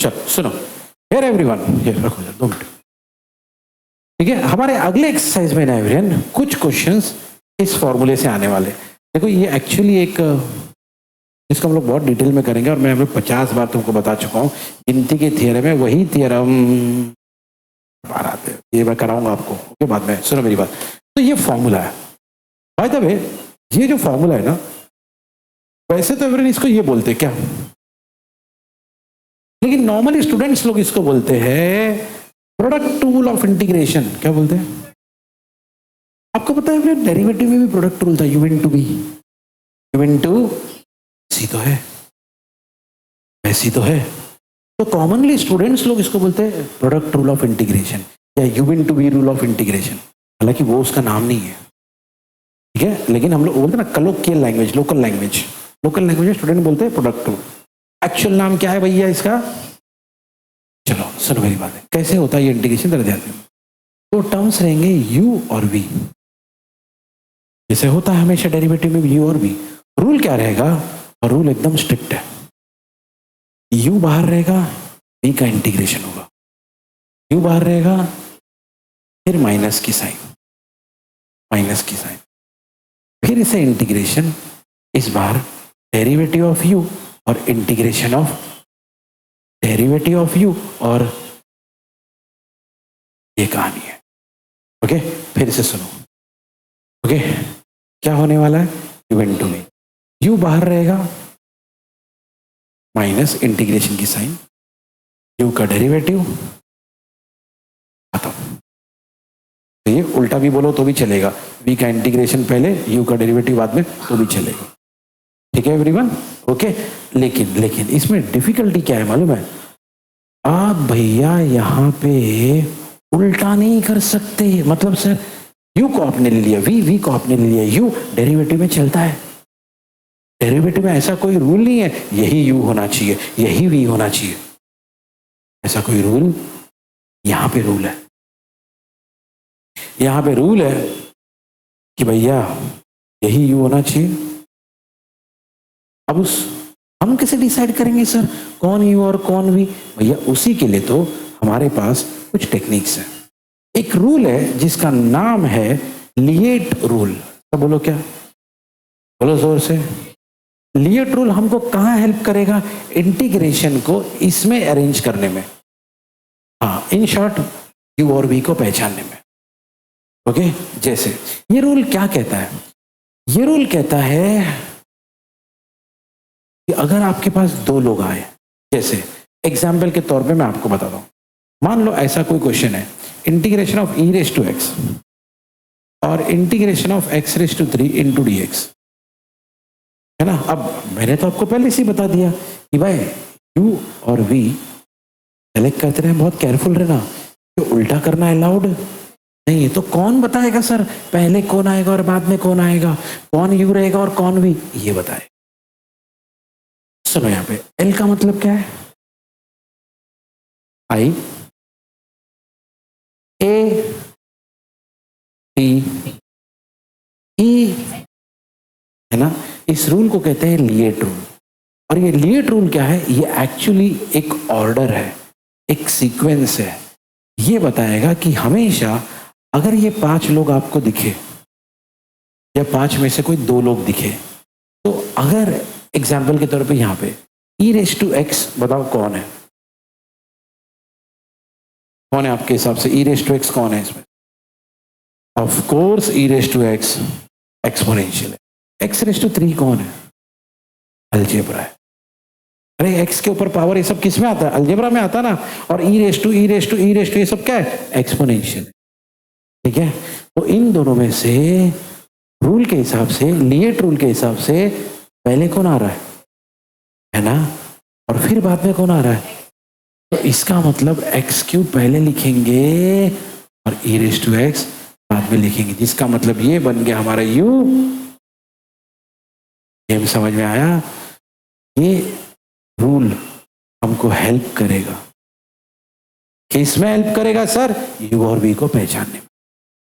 चलो सुनो, here everyone, ये रखो यार 2 मिनट। ठीक है, हमारे अगले एक्सरसाइज में ना एवरीवन कुछ क्वेश्चंस इस फॉर्मूले से आने वाले। देखो ये एक्चुअली एक इसको हम लोग बहुत डिटेल में करेंगे और मैं 50 बार तुमको बता चुका हूँ, गिनती के थियरम है वही थियरम बार आते हैं, ये मैं कराऊंगा आपको ओके बाद में। सुनो मेरी बात, तो ये फॉर्मूला है बाय द वे, ये जो फॉर्मूला है ना, वैसे तो एवरीवन इसको ये बोलते हैं क्या, लेकिन नॉर्मली स्टूडेंट्स लोग इसको बोलते हैं प्रोडक्ट रूल ऑफ इंटीग्रेशन। क्या बोलते हैं आपको पता है, डेरिवेटिव में भी प्रोडक्ट रूल था, u into v, u into c तो है, ऐसी तो है, तो कॉमनली स्टूडेंट्स लोग इसको बोलते हैं प्रोडक्ट रूल ऑफ इंटीग्रेशन या U into B rule of integration, हालांकि वो उसका नाम नहीं है। ठीक है, लेकिन हम लोग बोलते हैं ना colloquial language, local language, local language में स्टूडेंट बोलते हैं प्रोडक्ट रूल। एक्चुअल नाम क्या है भैया इसका, चलो सुनो मेरी बात है, कैसे होता है ये इंटीग्रेशन जरा ध्यान दें। तो टर्म्स रहेंगे यू और वी, जैसे होता है हमेशा डेरिवेटिव में यू और वी। रूल क्या रहेगा, और रूल एकदम स्ट्रिक्ट है, यू बाहर रहेगा वी का इंटीग्रेशन होगा, यू बाहर रहेगा फिर माइनस की साइन, माइनस की साइन, फिर इसे इंटीग्रेशन, इस बार डेरिवेटिव ऑफ यू और integration of derivative of you, और ये कहानी है। ओके फिर से सुनो, ओके क्या होने वाला है, U into me, U बाहर रहेगा माइनस इंटीग्रेशन की साइन, यू का डेरिवेटिव खत्म। तो ये उल्टा भी बोलो तो भी चलेगा, वी का इंटीग्रेशन पहले यू का डेरिवेटिव बाद में तो भी चलेगा। ठीक है एवरीवन, ओके। लेकिन इसमें डिफिकल्टी क्या है मालूम है, आप भैया यहाँ पे उल्टा नहीं कर सकते, मतलब सर यू को आपने ले लिया, वी को आपने ले लिया, यू डेरिवेटिव में चलता है, डेरिवेटिव में ऐसा कोई रूल नहीं है यही यू होना चाहिए यही वी होना चाहिए, ऐसा कोई रूल, यहां पे रूल है, यहां पे रूल है कि भैया यही यू होना चाहिए। अब हम कैसे डिसाइड करेंगे सर कौन यू और कौन वी, भैया उसी के लिए तो हमारे पास कुछ टेक्निक्स है। एक रूल है जिसका नाम है लिएट रूल, तो बोलो क्या, बोलो जोर से। लिएट रूल हमको कहाँ हेल्प करेगा, इंटीग्रेशन को इसमें अरेंज करने में, हाँ इन शॉर्ट यू और वी को पहचानने में। ओके जैसे ये रूल क्या कहता है, ये रूल कहता है कि अगर आपके पास 2 लोग आए, जैसे एग्जाम्पल के तौर पे मैं आपको बताता हूँ, मान लो ऐसा कोई क्वेश्चन है, integration of e raise to x और integration of x raise to 3 into d x, है ना। अब मैंने तो आपको पहले से ही बता दिया कि भाई यू और वी सेलेक्ट करते रहे, बहुत केयरफुल रहना, तो उल्टा करना अलाउड नहीं है। तो कौन बताएगा सर पहले कौन आएगा और बाद में कौन आएगा, कौन यू रहेगा और कौन वी, ये बताए। सुनो यहाँ पे एल का मतलब क्या है, आई ए टी ई, है ना। इस रूल को कहते हैं लिएट रूल, और ये लिएट रूल क्या है, ये एक्चुअली एक ऑर्डर है, एक सीक्वेंस है। ये बताएगा कि हमेशा अगर ये 5 लोग आपको दिखे या 5 में से कोई 2 लोग दिखे, तो अगर एग्जाम्पल के तौर पे यहाँ पे ई रेस टू एक्स बताओ कौन है, कौन है आपके हिसाब से ई रेस टू एक्स कौन है इसमें, of course E raise to X exponential है। एक्स रेस टू 3 कौन है, अलजेब्रा है। अरे एक्स के ऊपर पावर ये सब किस में आता है, अलजेब्रा में आता ना, और ई रेस टू ये सब क्या है, एक्सपोनेंशियल। ठीक है, तो इन दोनों में से रूल के हिसाब से, लिएट रूल के हिसाब से पहले कौन आ रहा है ना, और फिर बाद में कौन आ रहा है, तो इसका मतलब एक्स क्यूब पहले लिखेंगे और ई रेस टू एक्स बाद में लिखेंगे, जिसका मतलब ये बन गया हमारा यू। ये समझ में आया, ये रूल हमको हेल्प करेगा, किसमें हेल्प करेगा सर, यू और वी को पहचानने में,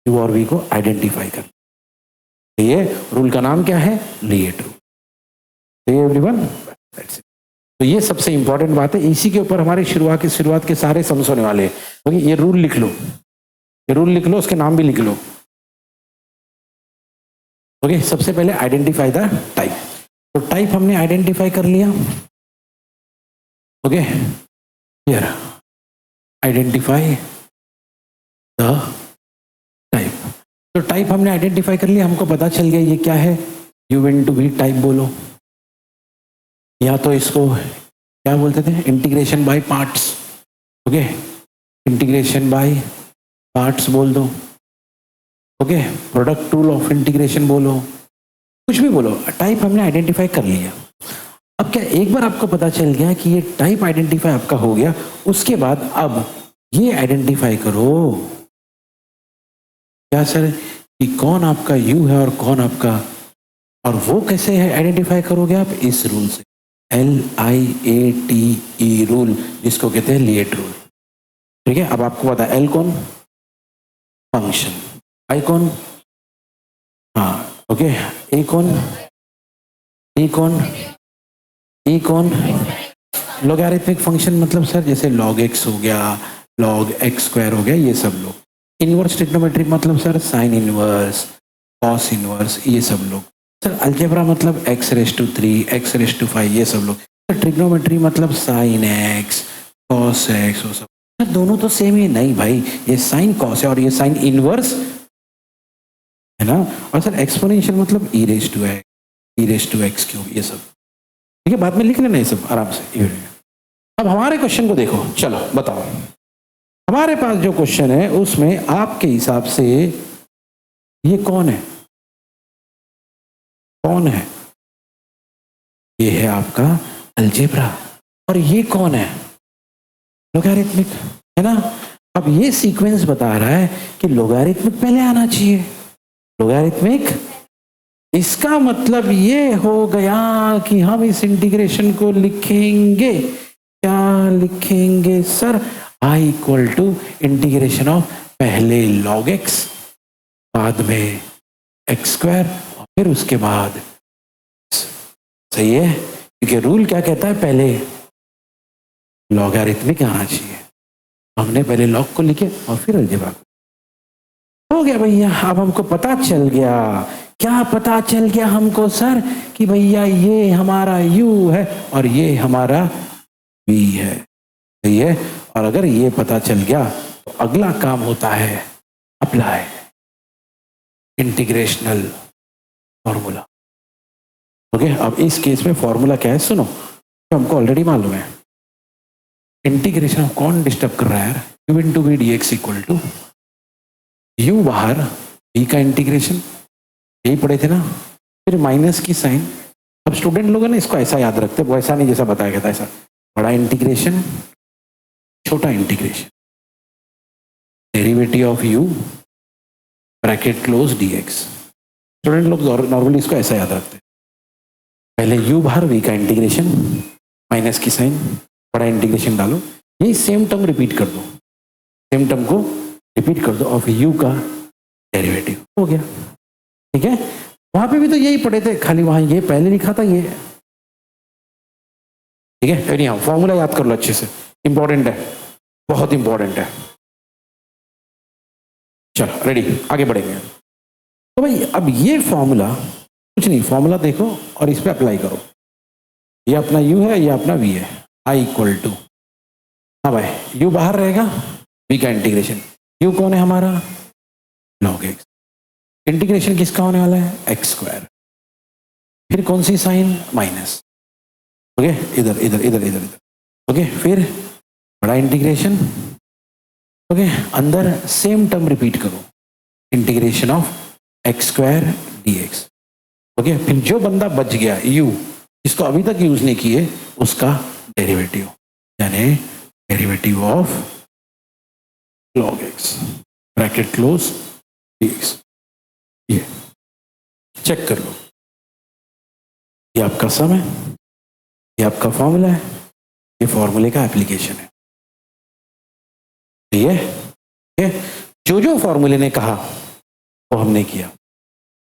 यू और वी को आइडेंटिफाई करने। ये रूल का नाम क्या है, लिएट रूल। Everyone that's it. तो ये सबसे इंपॉर्टेंट बात है, इसी के ऊपर हमारे शुरुआत के सारे सम्स होने वाले हैं। ओके, ये रूल लिख लो, ये रूल लिख लो, उसके नाम भी लिख लो। ओके, सबसे पहले आइडेंटिफाई द टाइप। तो टाइप हमने आइडेंटिफाई कर लिया। Okay, here identify the type. तो टाइप हमने आइडेंटिफाई कर लिया, हमको पता चल गया ये क्या है, U/V टाइप बोलो, या तो इसको क्या बोलते थे, integration by parts. Okay, integration by parts बोल दो। Okay, product tool of integration बोलो, कुछ भी बोलो, टाइप हमने आइडेंटिफाई कर लिया। अब क्या एक बार आपको पता चल गया कि ये टाइप आइडेंटिफाई आपका हो गया, उसके बाद अब ये आइडेंटिफाई करो क्या सर कि कौन आपका U है और कौन आपका, और वो कैसे है आइडेंटिफाई करोगे आप, इस रूल से, LIATE रूल, जिसको कहते हैं लिएट रूल। ठीक है, अब आपको पता है L कौन, फंक्शन, I कौन, हाँ ओके, A कौन, E कौन, E कौन, लॉगरिथमिक फंक्शन मतलब सर जैसे log x हो गया, log x² हो गया, ये सब लोग। इनवर्स ट्रिग्नोमेट्री मतलब sir sine inverse, cos inverse, ये सब लोग। सर अलजेब्रा मतलब x�3, x⁵, ये सब लोग। सर ट्रिग्नोमेट्री मतलब साइन x, कॉस x, वो सब। सर दोनों तो सेम ही नहीं भाई, ये साइन कॉस है और ये साइन इनवर्स है ना। और सर एक्सपोनेंशियल मतलब e⁻x⁵, ये सब। ठीक है, बाद में लिख लेना ये सब आराम से। अब हमारे क्वेश्चन को देखो, चलो बताओ, हमारे पास जो क्वेश्चन है उसमें आपके हिसाब से ये कौन है, कौन है, ये है आपका अलजेब्रा, और ये कौन है, लोगरिथमिक, है ना। अब ये सीक्वेंस बता रहा है कि लोगरिथमिक पहले आना चाहिए, लोगरिथमिक, इसका मतलब ये हो गया कि हम इस इंटीग्रेशन को लिखेंगे, क्या लिखेंगे सर, I इंटीग्रेशन ऑफ पहले log x, बाद में x² और फिर उसके बाद, सही है, क्योंकि रूल क्या कहता है, पहले लॉगरिथमिक आना चाहिए। हमने पहले log को लिखे और फिर अलजेब्रा को। हो गया भैया, अब हमको पता चल गया, क्या पता चल गया हमको सर, कि भैया ये हमारा U है और ये हमारा V है, सही है। और अगर ये पता चल गया तो अगला काम होता है अप्लाई इंटीग्रेशनल फॉर्मूला। ओके, अब इस केस में फॉर्मूला क्या है सुनो, तो हमको ऑलरेडी मालूम है। इंटीग्रेशन कौन डिस्टर्ब कर रहा है यार, U/V dx equal to U बाहर, V का इंटीग्रेशन, यही पढ़े थे ना, फिर माइनस की साइन। अब स्टूडेंट लोग हैं ना इसको ऐसा याद रखते, वो ऐसा नहीं जैसा बताया गया था, ऐसा बड़ा इंटीग्रेशन, छोटा integration, derivative of U bracket close dx। Student लोग नॉर्मली इसको ऐसा याद रखते हैं, पहले U बाहर, V का इंटीग्रेशन, माइनस की साइन, बड़ा इंटीग्रेशन डालो, यही सेम टर्म रिपीट कर दो, सेम टर्म को रिपीट कर दो, ऑफ U का डेरिवेटिव, हो गया। ठीक है, वहां पे भी तो यही पढ़े थे, खाली वहां ये पहले लिखा था ये। ठीक है, नहीं, हाँ फॉर्मूला याद कर लो अच्छे से, इंपॉर्टेंट है, बहुत इंपॉर्टेंट है। चलो रेडी, आगे बढ़ेंगे। तो भाई अब ये फॉर्मूला, कुछ नहीं, फॉर्मूला देखो और इस पे अप्लाई करो। ये अपना U है, ये अपना V है, I हाँ भाई U बाहर रहेगा, V का इंटीग्रेशन, U कौन है हमारा, log x, इंटीग्रेशन किसका होने वाला है, x², फिर कौन सी साइन, माइनस, ओके, इधर इधर इधर इधर इधर, ओके, फिर बड़ा इंटीग्रेशन, ओके, अंदर सेम टर्म रिपीट करो, integration of x² dx, okay, फिर जो बंदा बच गया U, जिसको अभी तक यूज नहीं किए, उसका डेरिवेटिव, यानी derivative of log x bracket close dx। ये चेक कर लो, ये आपका सम है, ये आपका फॉर्मूला है, ये फॉर्मूले का एप्लीकेशन है। ये जो जो फॉर्मूले ने कहा वो हमने किया।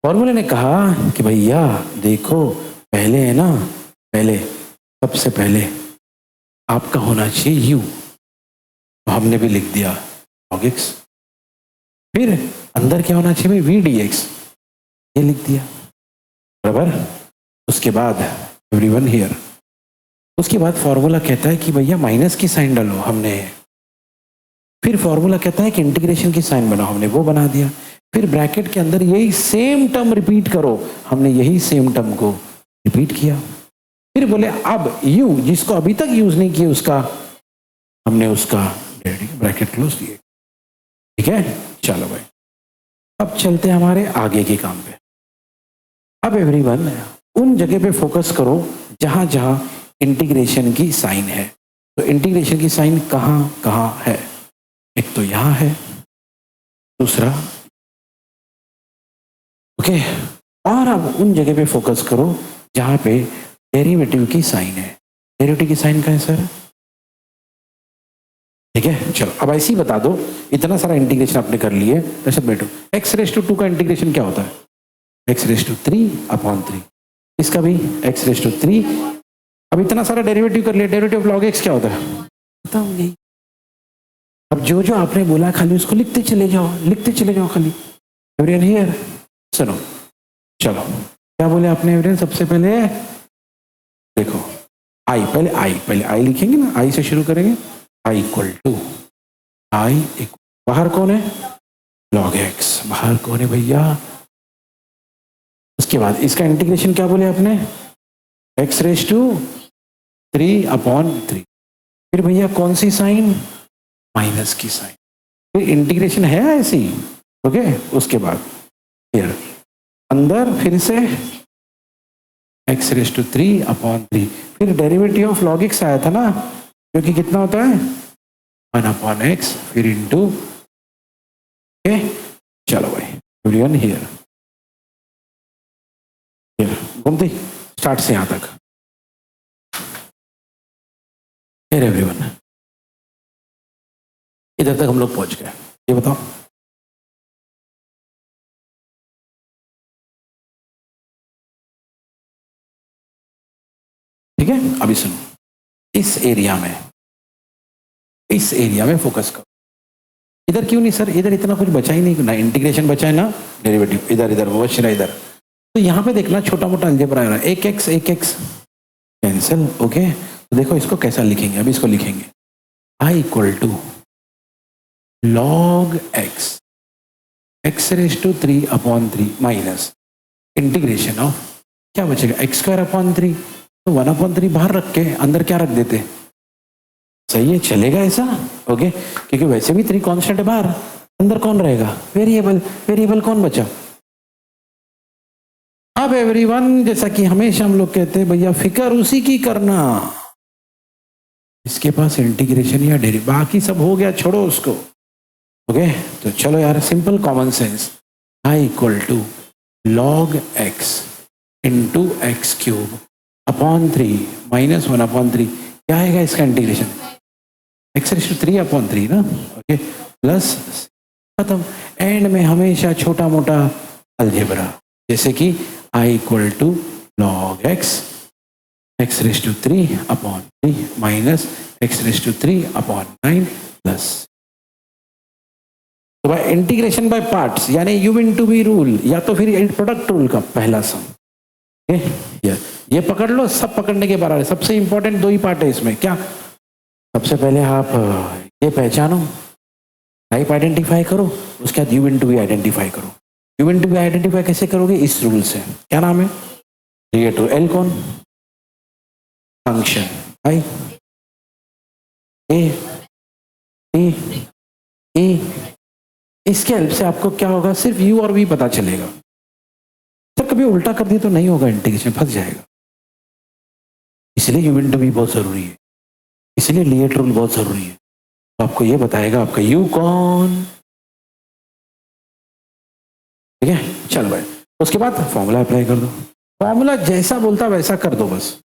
फॉर्मूले ने कहा कि भैया देखो, पहले है ना, पहले सबसे पहले आपका होना चाहिए यू, तो हमने भी लिख दिया log x। फिर अंदर क्या होना चाहिए वी डी एक्स, ये लिख दिया बराबर। उसके बाद एवरीवन हियर, उसके बाद फॉर्मूला कहता है कि भैया माइनस की साइन डालो, हमने। फिर फॉर्मूला कहता है कि इंटीग्रेशन की साइन बनाओ, हमने वो बना दिया। फिर ब्रैकेट के अंदर यही सेम टर्म रिपीट करो, हमने यही सेम टर्म को रिपीट किया। फिर बोले अब u जिसको अभी तक यूज नहीं किया उसका हमने उसका ब्रैकेट क्लोज दिए। ठीक है, चलो भाई अब चलते हैं हमारे आगे के काम पे। अब एवरीवन उन जगह पे फोकस करो जहां जहां इंटीग्रेशन की साइन है। तो इंटीग्रेशन की साइन कहां कहां है? एक तो यहां है, दूसरा ओके। और अब उन जगह पे फोकस करो जहां पे डेरिवेटिव की साइन है। डेरिवेटिव की साइन का है सर? ठीक है, चलो अब ऐसे ही बता दो। इतना सारा इंटीग्रेशन आपने कर लिए, सब बैठो। एक्स रेस टू 2 का इंटीग्रेशन क्या होता है? X raise to 3/3। इसका भी एक्स रेस टू 3। अब इतना सारा डेरिवेटिव कर लिया, डेरिवेटिव ऑफ लॉग एक्स क्या होता है बताऊंगी। अब जो जो आपने बोला खाली उसको लिखते चले जाओ, लिखते चले जाओ खाली। एवरीवन हियर, सुनो चलो क्या बोले आपने एवरीवन? सबसे पहले देखो आई, पहले आई लिखेंगे ना, आई से शुरू करेंगे। आई इक्वल टू आई, बाहर कौन है? लॉग एक्स, बाहर कौन है भैया? उसके बाद इसका इंटीग्रेशन क्या बोले आपने? X raise to 3/3। फिर भैया कौन सी साइन? माइनस की साइन। फिर इंटीग्रेशन है ऐसी, ओके। उसके बाद फिर अंदर फिर से एक्स रेस टू 3/3। फिर डेरिवेटिव ऑफ लॉग एक्स आया था ना, जो कि कितना होता है 1/x, फिर इंटू। ओके चलो भाई एवरीवन हियर, घूमते स्टार्ट से यहां तक। हियर एवरीवन, इधर तक हम लोग पहुंच गए। ये बताओ ठीक है। अभी सुनो, इस एरिया में फोकस करो। इधर क्यों नहीं सर? इधर इतना कुछ बचा ही नहीं, ना इंटीग्रेशन बचा है ना डेरिवेटिव। इधर वो बच रहा है इधर। तो यहाँ पे देखना छोटा मोटा अलजेब्रा है, एक एक्स कैंसिल। ओके तो देखो इसको कैसा लिखेंगे, अभी इसको लिखेंगे I equal to log x, x raise to 3/3 minus integration of क्या बचेगा x²/3। तो 1/3 बाहर रख के अंदर क्या रख देते? सही है, चलेगा ऐसा? ओके क्योंकि वैसे भी 3 कांस्टेंट है बाहर, अंदर कौन रहेगा? वेरिएबल कौन बचा? अब एवरीवन जैसा कि हमेशा हम लोग कहते हैं भैया फिकर उसी की करना, इसके पास इंटीग्रेशन या डेरिवेटिव, बाकी सब हो गया, छोड़ो उसको। ओके तो चलो यार, simple common sense, I equal to log X into x³ minus 1/3। क्या आएगा इसका इंटीग्रेशन? एक्स रेस टू 3/3 ना, ओके प्लस खत्म। एंड में हमेशा छोटा मोटा अलजेब्रा, जैसे कि I equal to log x raise to 3/3 minus x raise to 3/9 plus. तो भाई इंटीग्रेशन बाय पार्ट्स यानी u इंटू v रूल, या तो फिर प्रोडक्ट रूल का पहला सम। ये पकड़ लो, सब पकड़ने के बराबर। सबसे इंपॉर्टेंट 2 ही पार्ट है इसमें। क्या? सबसे पहले आप ये पहचानो, टाइप आइडेंटिफाई करो, उसके बाद u इंटू वी आइडेंटिफाई करो। u इंटू वी आइडेंटिफाई कैसे करोगे? इस रूल से। क्या नाम है? क्रिएटर एल कौन? फंक्शन आई ए। इसके हेल्प से आपको क्या होगा? सिर्फ u और v पता चलेगा। सर कभी उल्टा कर दिए तो नहीं होगा, इंटीग्रेशन फंस जाएगा। इसलिए u इंटू वी बहुत जरूरी है, इसलिए लिएट रूल बहुत जरूरी है। तो आपको ये बताएगा आपका u कौन। ठीक है चल भाई, उसके बाद फॉर्मूला अप्लाई कर दो। फॉर्मूला जैसा बोलता वैसा कर दो बस।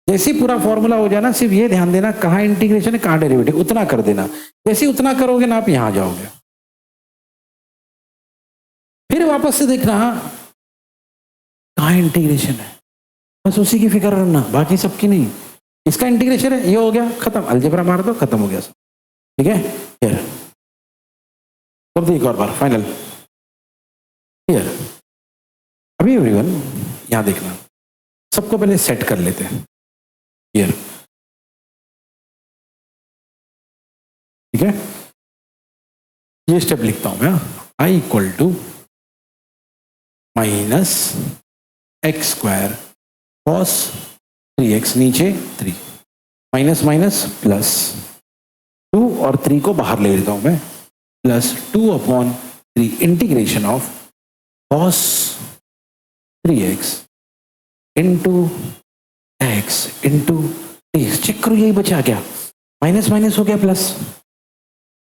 जैसे ही पूरा फॉर्मूला हो जाना, सिर्फ ये ध्यान देना कहाँ इंटीग्रेशन है कहाँ डेरिवेटिव, उतना कर देना। जैसे ही उतना करोगे ना आप यहां जाओगे। फिर वापस से देखना कहाँ इंटीग्रेशन है, बस उसी की फिक्र रखना, बाकी सबकी नहीं। इसका इंटीग्रेशन है, ये हो गया खत्म, अलजेब्रा मार दो खत्म हो गया सब। ठीक है, क्लियर? कर दो एक और बार फाइनल, क्लियर? अभी एवरीवन यहां देखना, सबको पहले सेट कर लेते हैं, क्लियर? ठीक है, ये स्टेप लिखता हूं मैं, I equal to minus x square cos 3x, नीचे 3, माइनस माइनस प्लस 2 और 3 को बाहर ले लेता हूं मैं, plus 2/3 integration of cos 3x into X into T. Check करो यही बचा क्या, माइनस माइनस हो गया प्लस,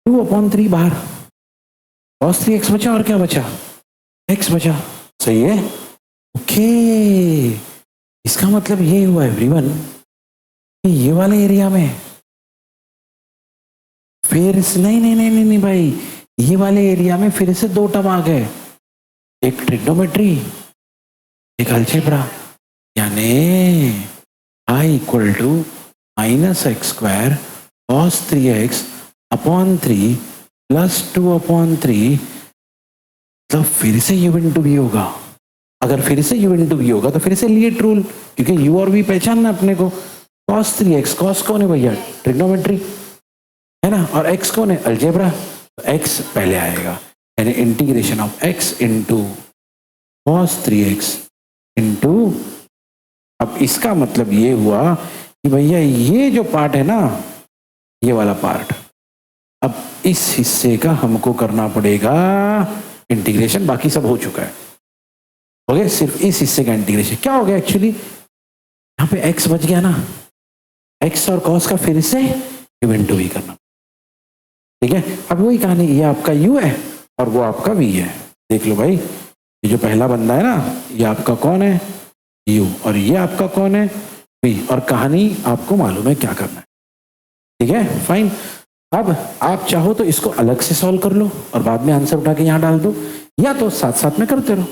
2/3 बाहर, कॉस 3x बचा और क्या बचा, x बचा। सही है, ओके। इसका मतलब ये हुआ एवरीवन, ये वाले एरिया में फिर नहीं नहीं नहीं नहीं नहीं भाई, ये वाले एरिया में फिर से दो टर्म आ गए, एक ट्रिग्नोमेट्री एक अलजेब्रा, यानी I equal to minus x square cos 3x/3 plus 2/3, तो फिर से u इंटू वी होगा। अगर फिर से u इंटू वी होगा तो फिर से लीट रूल, क्योंकि u और v पहचानना अपने को। cos 3x, cos कौन है भैया, ट्रिग्नोमेट्री है ना, और x कौन है, अलजेब्रा, तो x पहले आएगा, यानी integration of x into cos 3x into, अब इसका मतलब ये हुआ कि भैया ये जो पार्ट है ना, ये वाला पार्ट, अब इस हिस्से का हमको करना पड़ेगा इंटीग्रेशन, बाकी सब हो चुका है, हो गया, सिर्फ इस हिस्से का इंटीग्रेशन। क्या हो गया एक्चुअली, यहाँ पे x बच गया ना, x और cos का फिर से u इंटू v करना, ठीक है। अब वही कहानी, ये आपका u है और वो आपका v है। देख लो भाई, ये जो पहला बंदा है ना, ये आपका कौन है, u, और ये आपका कौन है, v, और कहानी आपको मालूम है क्या करना है, ठीक है, फाइन। अब आप चाहो तो इसको अलग से सॉल्व कर लो और बाद में आंसर उठा के यहाँ डाल दो, या तो साथ साथ में करते रहो,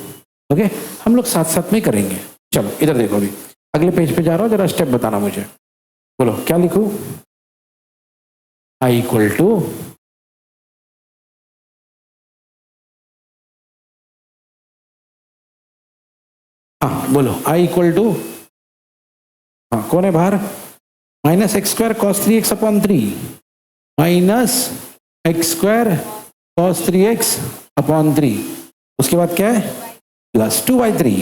ओके। हम लोग साथ साथ में करेंगे। चलो इधर देखो, अभी अगले पेज पे जा रहा हूँ, जरा स्टेप बताना मुझे, बोलो क्या लिखूं, आई इक्वल टू हाँ बोलो, आई इक्वल टू, हाँ कौन है बाहर, minus x square cos 3x/3 minus x square cos 3x/3, उसके बाद क्या है, प्लस 2/3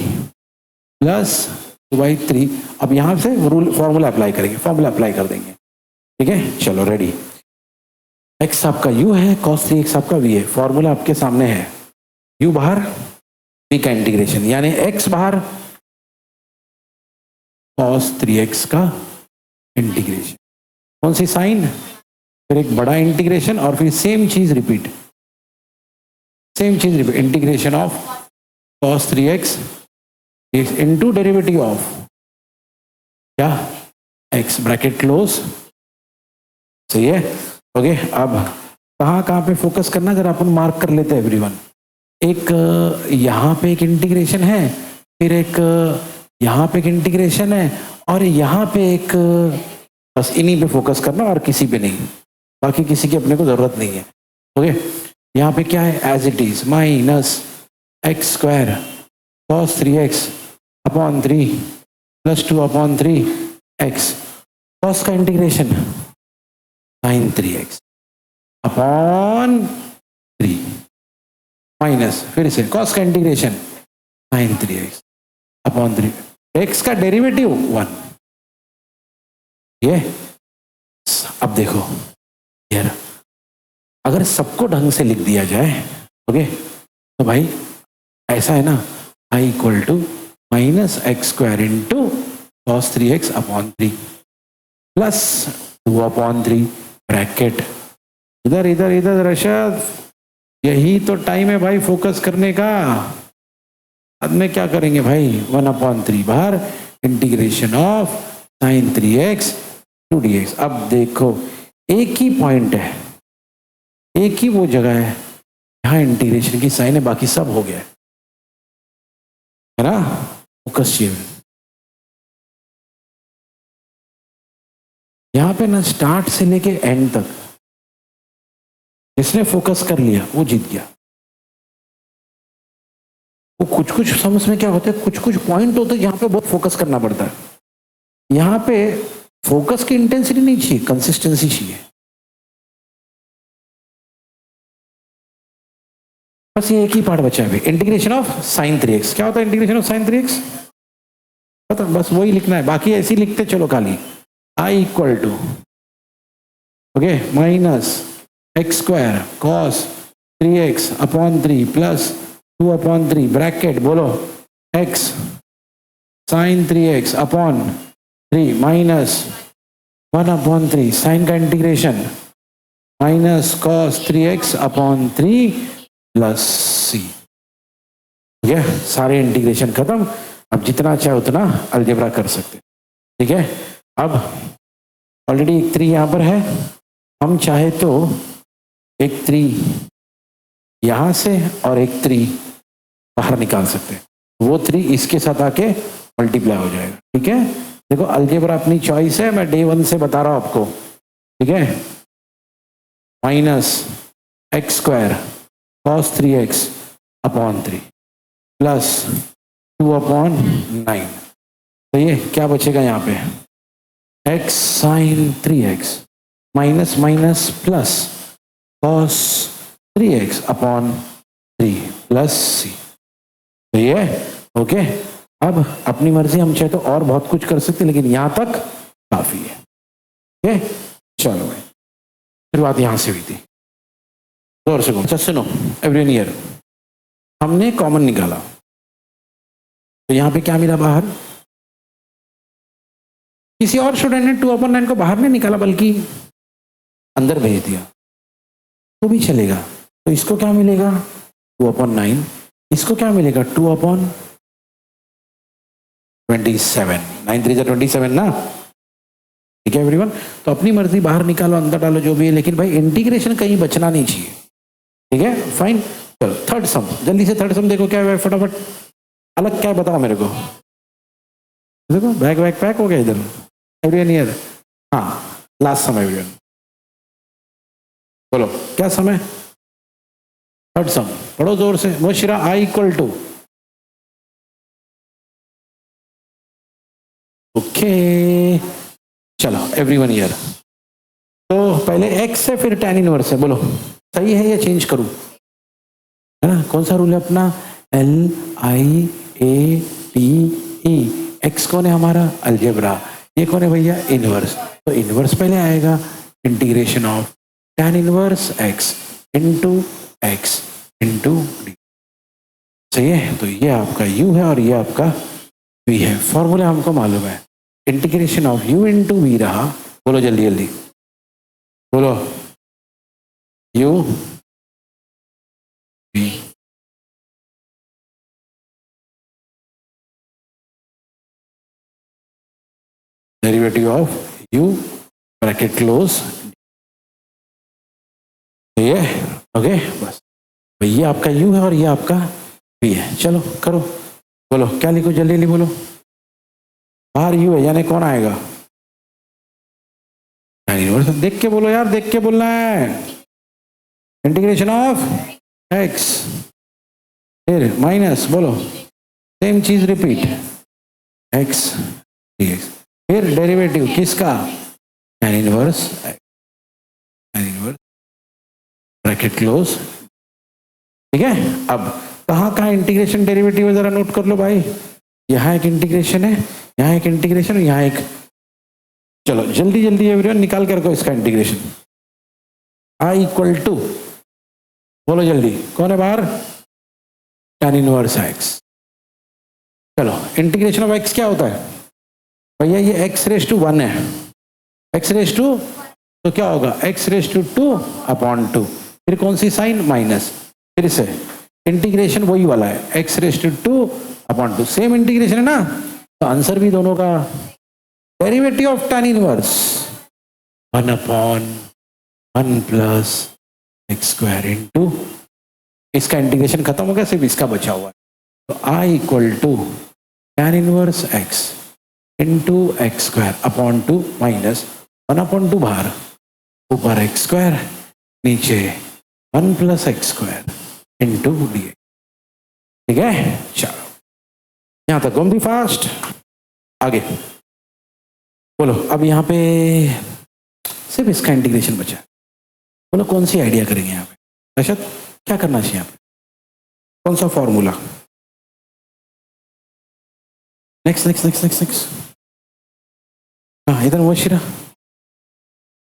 प्लस 2/3। अब यहां से रूल फॉर्मूला अप्लाई करेंगे, फॉर्मूला अप्लाई कर देंगे, ठीक है। चलो रेडी, x आपका u है, cos 3x आपका v है, फॉर्मूला आपके सामने है, u बाहर, v का इंटीग्रेशन, यानी x बाहर, cos 3x का इंटीग्रेशन, कौन सी साइन, फिर एक बड़ा इंटीग्रेशन और फिर सेम चीज repeat, integration of cos 3x into derivative of क्या, x, ब्रैकेट क्लोज, सही है, ओके। अब कहाँ कहाँ पे फोकस करना, जरा अपन मार्क कर लेते हैं एवरीवन। एक यहाँ पे एक इंटीग्रेशन है, फिर एक यहाँ पे एक इंटीग्रेशन है, और यहाँ पे एक, बस इन्हीं पे फोकस करना और किसी पे नहीं, बाकी किसी की अपने को जरूरत नहीं है, ओके। यहाँ पे क्या है, as it is minus x square cos 3x/3 plus 2/3 x, cos का इंटीग्रेशन sin 3x/3 माइनस फिर से cos का इंटीग्रेशन sin 3x/3, x का डेरिवेटिव 1, ये। अब देखो यार, अगर सबको ढंग से लिख दिया जाए, ओके, तो भाई ऐसा है ना, I equal to minus x square into cos 3x/3 plus 2/3 bracket, इधर इधर इधर रशद, यही तो टाइम है भाई फोकस करने का। बाद में क्या करेंगे भाई, 1/3 बाहर, integration of sin 3x to dx। अब देखो एक ही पॉइंट है, एक ही वो जगह है, यहाँ इंटीग्रेशन की साइन है, बाकी सब हो गया है ना, फोकस चाहिए। यहाँ पे ना स्टार्ट से लेके एंड तक जिसने फोकस कर लिया वो जीत गया। वो कुछ कुछ समझ में क्या होता है, कुछ कुछ पॉइंट होते हैं जहाँ पे बहुत फोकस करना पड़ता है। यहाँ पे फोकस की इंटेंसिटी नहीं चाहिए, कंसिस्टेंसी चाहिए। बस ये एक ही पार्ट बचा है, इंटीग्रेशन ऑफ साइन 3x। क्या होता है इंटीग्रेशन ऑफ साइन 3x? पता, बस वही लिखना है, बाकी ऐसे ही लिखते चलो खाली। I equal to okay minus x square cos 3x upon 3 plus 2/3 bracket बोलो x sine 3x upon 3 minus 1/3 sine का integration minus cos 3x upon 3 plus c। ठीक है, सारे इंटीग्रेशन खत्म। अब जितना चाहे उतना अलजेब्रा कर सकते। ठीक है, अब ऑलरेडी एक 3 यहाँ पर है, हम चाहे तो एक 3 यहाँ से और एक 3 बाहर निकाल सकते हैं। वो 3 इसके साथ आके मल्टीप्लाई हो जाएगा। ठीक है, देखो अलजेब्रा अपनी चॉइस है, मैं डे 1 से बता रहा हूँ आपको। ठीक है, minus x square cos 3x upon 3 plus 2/9। तो ये क्या बचेगा यहाँ पे, x sine 3x minus minus plus cos 3x upon 3 plus c। तो ये ओके। अब अपनी मर्जी, हम चाहे तो और बहुत कुछ कर सकते, लेकिन यहां तक काफी है। ओके चलो भाई, फिर बात यहां से हुई थी। जोर से अच्छा सुनो एवरीवन, ईयर हमने कॉमन निकाला तो यहां पे क्या मिला बाहर। किसी और स्टूडेंट ने 2/9 को बाहर नहीं निकाला बल्कि अंदर भेज दिया तो भी चलेगा। तो इसको क्या मिलेगा 2/9, इसको क्या मिलेगा 2/27। 9 3 27 ना। ठीक है एवरीवन, तो अपनी मर्जी बाहर निकालो अंदर डालो जो भी है, लेकिन भाई इंटीग्रेशन कहीं बचना नहीं चाहिए। ठीक है फाइन। चलो थर्ड सम, जल्दी से थर्ड सम देखो क्या है फटाफट। अलग क्या है बताओ मेरे को। देखो बैग बैग पैक हो गया इधर एवरीवन ईयर। हाँ लास्ट सम एवरीवन, बोलो क्या सम है। थर्ड सम पढ़ो जोर से मुशिरा। आई इक्वल टू ओके चलो एवरीवन ईयर। तो पहले एक्स है फिर tan इनवर्स है, बोलो सही है या चेंज करूं, है ना। कौन सा रूल है अपना, LIATE। एक्स कौन है हमारा अलजेब्रा, ये कौन है भैया इनवर्स। तो इनवर्स पहले आएगा, integration of tan inverse x into X into D. सही है, तो ये आपका u है और ये आपका v है। फॉर्मूला हमको मालूम है, integration of u into v रहा। बोलो जल्दी जल्दी बोलो, u v derivative of u bracket close. ये ओके बस, ये आपका u है और ये आपका v है। चलो करो, बोलो क्या लिखो जल्दी जल्दी बोलो। बाहर u है यानी कौन आएगा, देख के बोलो यार, देख के बोलना है। इंटीग्रेशन ऑफ x फिर माइनस बोलो सेम चीज रिपीट x dx, फिर डेरिवेटिव किसका tan इनवर्स ब्रैकेट क्लोज। ठीक है, अब कहाँ कहाँ इंटीग्रेशन डेरिवेटिव है जरा नोट कर लो भाई। यहाँ एक इंटीग्रेशन है, यहाँ एक इंटीग्रेशन, यहाँ एक। चलो जल्दी जल्दी एवरीवन निकाल कर रखो इसका इंटीग्रेशन। आई इक्वल टू बोलो जल्दी कौन है बाहर, tan इनवर्स x। चलो इंटीग्रेशन ऑफ x क्या होता है भैया, ये x⁻1 है, x⁻2 तो क्या होगा x⁻2/2। फिर कौन सी साइन माइनस, फिर से इंटीग्रेशन वही वाला है x⁻2/2। सेम इंटीग्रेशन है ना, तो आंसर भी दोनों का derivative of tan inverse 1/1 plus x square into, इसका इंटीग्रेशन खत्म हो गया, सिर्फ इसका बचा हुआ है। तो I equal to tan inverse x into x square upon 2 minus 1/2 बाहर, ऊपर एक्स स्क्वायर, नीचे 1 + x² इंटू dx। ठीक है, चलो यहां तक घूम दी फास्ट। आगे बोलो, अब यहां पे सिर्फ इसका इंटीग्रेशन बचा। बोलो कौन सी आइडिया करेंगे यहाँ पे? रशद क्या करना चाहिए यहाँ पे? कौन सा formula? Next next next next next. हाँ इधर मुबशिरा,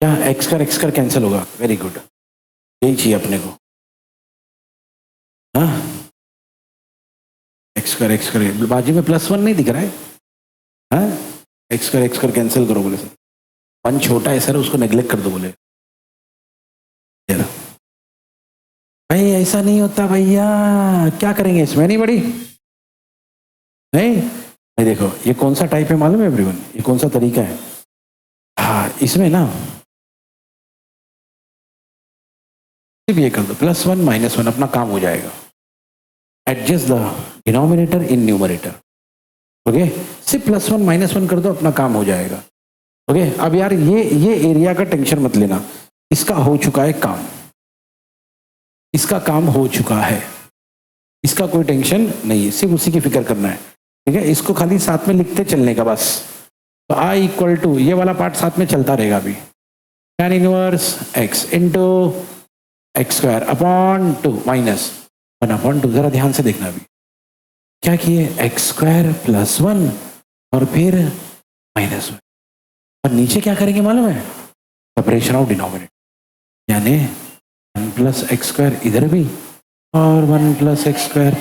क्या x² कैंसिल होगा? वेरी गुड, यही चाहिए अपने को। हाँ x² बाजू में +1 नहीं दिख रहा है? हाँ x² कैंसिल करो। बोले सर 1 छोटा है सर, उसको नेग्लेक्ट कर दो। बोले भाई ऐसा नहीं होता भैया, क्या करेंगे इसमें? नहीं बड़ी नहीं, देखो ये कौन सा टाइप है मालूम है एवरीवन? ये कौन सा तरीका है? हाँ इसमें ना सिर्फ ये कर दो, +1 -1 अपना काम हो जाएगा। Adjust the denominator in numerator. Okay, सिर्फ +1 -1 कर दो, अपना काम हो जाएगा। ओके, अब यार ये एरिया का टेंशन मत लेना, इसका हो चुका है काम, इसका काम हो चुका है, इसका कोई टेंशन नहीं है, सिर्फ उसी की फिक्र करना है। ठीक है, इसको खाली साथ में लिखते चलने का बस। तो I = ये वाला पार्ट साथ में चलता रहेगा अभी। tan inverse x into x² upon 2 -1/2। जरा ध्यान से देखना अभी क्या किए, x² +1 और फिर -1, और नीचे क्या करेंगे मालूम है? सेपरेशन ऑफ डिनोमिनेटर, यानी 1 + x² इधर भी और 1 + x²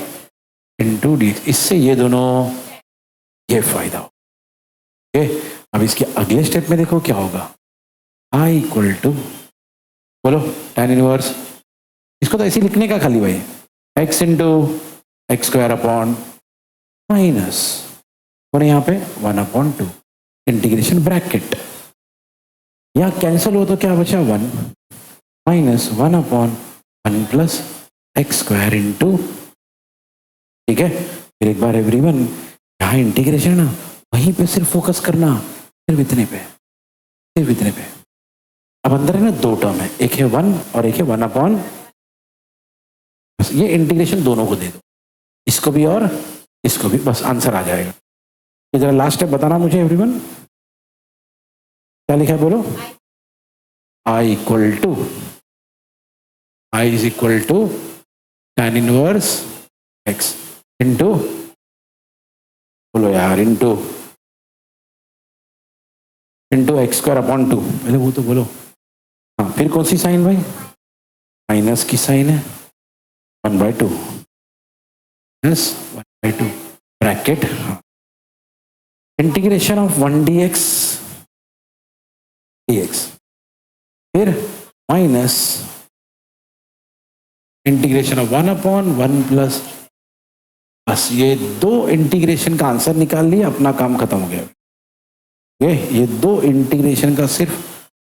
इंटू dx। इससे ये दोनों ये फायदा हो। ओके, अब इसके अगले स्टेप में देखो क्या होगा। I = बोलो tan इनवर्स, इसको तो ऐसे लिखने का खाली भाई, x into x² upon minus, और यहाँ पे 1/2 इंटीग्रेशन ब्रैकेट। यहाँ कैंसिल हो तो क्या बचा? 1 -1/1 + x² इंटू। ठीक है, फिर एक बार एवरीवन यहाँ इंटीग्रेशन ना, वहीं पे सिर्फ फोकस करना, सिर्फ इतने पे, सिर्फ इतने पे। अब अंदर है ना 2 टर्म है, एक है 1 और एक है 1/, बस ये इंटीग्रेशन दोनों को दे दो, इसको भी और इसको भी, बस आंसर आ जाएगा। जरा लास्ट स्टेप बताना मुझे एवरीवन, क्या लिखा है बोलो? I = tan inverse x into, बोलो यार, इंटू x² अपॉन 2। पहले वो तो बोलो। हाँ फिर कौन सी साइन भाई? माइनस की साइन है, 1/2 -1/2 ब्रैकेट। हाँ, इंटीग्रेशन ऑफ 1 dx, फिर माइनस इंटीग्रेशन ऑफ 1/1 +, बस ये 2 इंटीग्रेशन का आंसर निकाल लिया, अपना काम खत्म हो गया। ये 2 इंटीग्रेशन का सिर्फ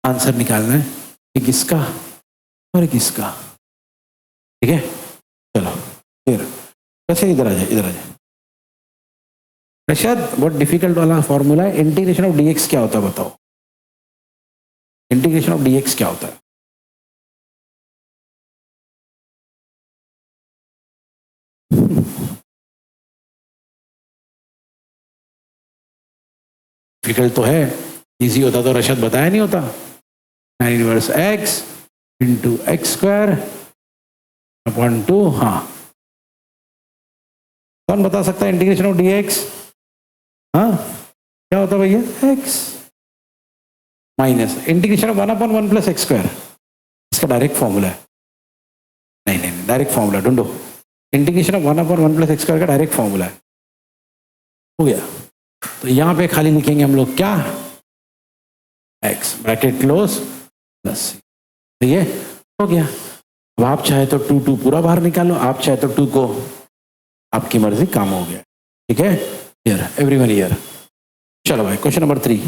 आंसर निकालना है, एक इसका और एक इसका। ठीक है, चलो फिर वैसे इधर आ जाए, इधर आ जाए। रशद बहुत डिफिकल्ट वाला फॉर्मूला है, इंटीग्रेशन ऑफ dx क्या होता है बताओ? इंटीग्रेशन ऑफ dx क्या होता है? डिफिकल्ट तो है, इजी होता तो रशद बताया नहीं होता। tan inverse x into x² upon 2। हाँ कौन बता सकता है इंटीग्रेशन ऑफ dx? हाँ क्या होता भैया? x minus integration of 1/1 + x²। इसका डायरेक्ट फॉर्मूला है, नहीं नहीं डायरेक्ट फॉर्मूला ढूंढो। इंटीग्रेशन ऑफ 1/1 + x² का डायरेक्ट फॉर्मूला है, हो गया। तो यहां पे खाली लिखेंगे हम लोग क्या? x ब्रैकेट क्लोज प्लस, तो ये हो गया। अब आप चाहे तो 2 पूरा बाहर निकालो, आप चाहे तो 2 को, आपकी मर्जी, काम हो गया। ठीक है, हियर एवरीवन हियर। चलो भाई क्वेश्चन नंबर 3।